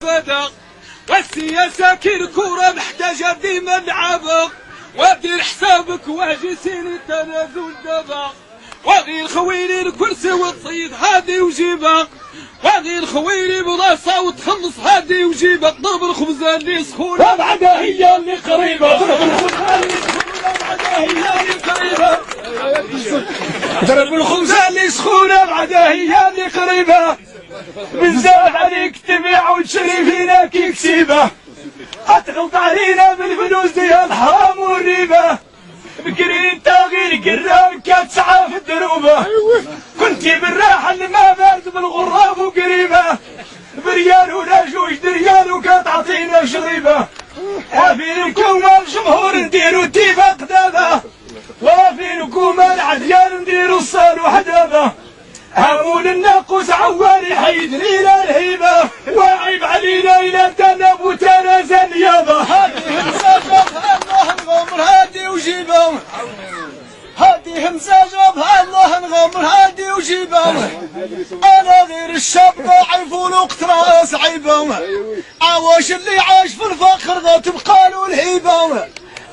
فدا والسياسة كي الكورة محتاجة ديما لعبة ودير حسابك واجي سيني التنازل دابا وغير خويلي الكرسي وتصيد هادي وجيبها وغير خويلي بلاصة وتخلص هادي وجيبها ضرب الخبزة اللي سخونة بعدها هي اللي قريبة ضرب الخبزة اللي سخونة بعدها هي اللي قريبة ضرب الخبزة اللي سخونة بعدها هي اللي قريبة بزاف عليك تبيع وتشري فينا كي كسيبة هتغلط علينا بالفلوس ديال الحرام والريبة بكري انت غير قراب كتسعى في الدروبة كنتي بالراحة الماء بارد بالغراب وقريبة بريال ولا جوج دريال وكتعطينا شريبة وفينكم الجمهور نديرو تيفا قدامة وفينكم العديان نديرو الصال وحدابة هامون الناقوس عوالي حيد لينا الهيبة وعيب علينا إلى تنب وتنازل نيابة هذه همسة جابها الله نغامر هادي وجيبة هذه همسة جابها الله نغامر هادي وجيبة أنا غير الشاب ضعيف والوقت راس عيبة عواش اللي عاش في الفخر ذا تبقى له الهيبة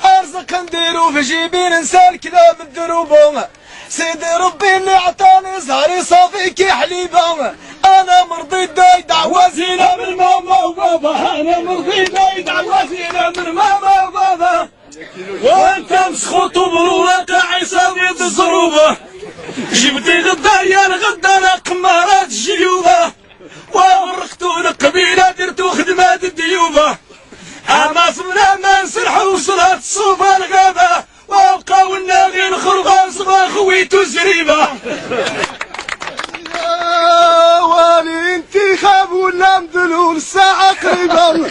أرزق نديرو في جيبي ننسى الكلام الدروبة سيدي ربي اللي عطاني زهري صافي كي حليبة انا مرضي داي دعوة زينة من ماما وبابا انا مرضي داي دعوة زينة من ماما وبابا وانت مسخوط وبرورة عصابي الزروبة جبتي غدا يا الغدا قمارات الجيوبة وغرقتو القبيلة درتو خدمات الديوبة اما صبنا ما نسرحو وصلات الصوبة الغابة وابقاو لنا غير خربان صبا خويتو زريبة والي انتخاب ولا مدلول الساعة قريبة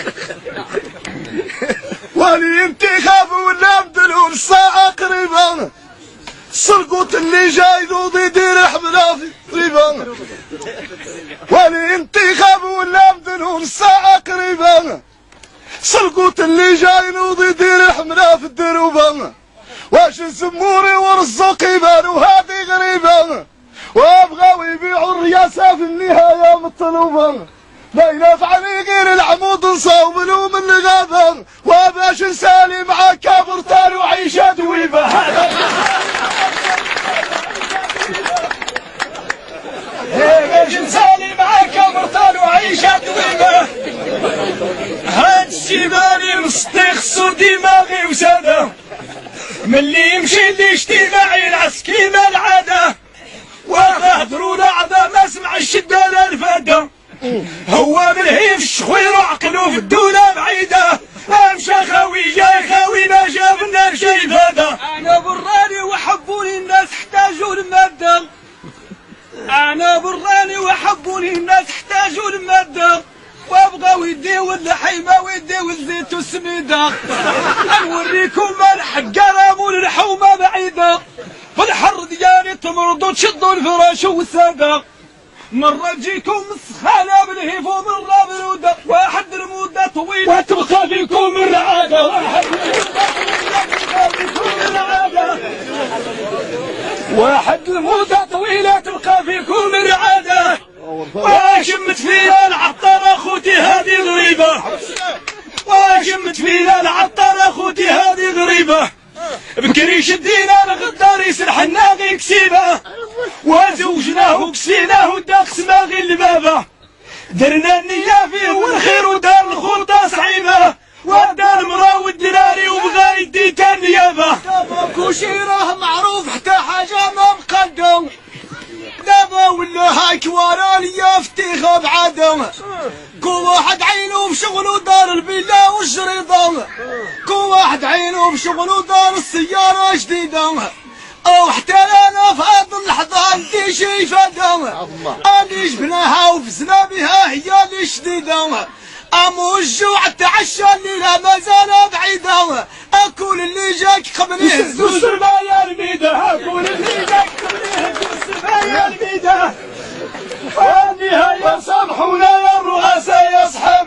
والي انتخاب ولا مدلول الساعة قريبة السرقوط اللي جاي ذوض يدير حملة في قريبة والي انتخاب ولا مدلول الساعة قريبة السرقوط اللي جاي ذوض يدير حملة في الدروبة واش الزموري ورزق يبانو هادي غريبة وابغاو يبيعوا الرياسة في النهاية مطلوبة ما ينفعني غير العمود نصاوب لهم اللي غابة وباش نسالي مع كابرتان وعيشة دويبة باش نسالي مع كابرتان وعيشة دويبة هاد الشيباني مصدي خصو دماغي وسادة ملي يمشي الاجتماعي العسكري ما العاده وهدروا لعبه ما سمع الشده لا الفاده هو بالهيف الشخوير وعقلو في الدوله بعيده امشى خاوي جاي خاوي ما جاب النار شي فاده انا براني وحبوني الناس احتاجوا الماده انا براني وحبوني الناس احتاجوا الماده وابغاو يديو اللحيمه ويديو الزيت والسميده نوريكم الحقره مول الحومه بعيده في الحر ديالي تمرضوا تشدوا الفراش والساده مره تجيكم السخانه بالهيف ومره بروده واحد المده طويله وتبقى فيكم العاده واحد واحد المده طويله تبقى فيكم العاده واشمت فينا العطار اخوتي هذه غريبه واشمت فينا العطار اخوتي هذه غريبه بكري شدينا الغدار يسرحنا غي كسيبه وزوجناه كسيناه داقس ما غي البابه درنا النية فيه والخير ودار الخلطه صعيبه ودار المرا والدراري وبغى يدي النيابه كلشي راه معروف حتى حاجه ما مقدم دابا ولا هاك ورا ليا فتيخه بعدم كل واحد عينو بشغلو دار الفيلا والجريده كل واحد عينو بشغلو دار السياره جديده او حتى انا في هذه اللحظه عندي شي فاده اللي جبناها وفزنا بها هي اللي شديده امو الجوع تعشى الليله مازال بعيده اكل اللي جاك قبل يهزو السربايه الميده اكل اللي جاك قبل يهزو السربايه الميده النهايه سامحونا يا الرؤساء يا اصحاب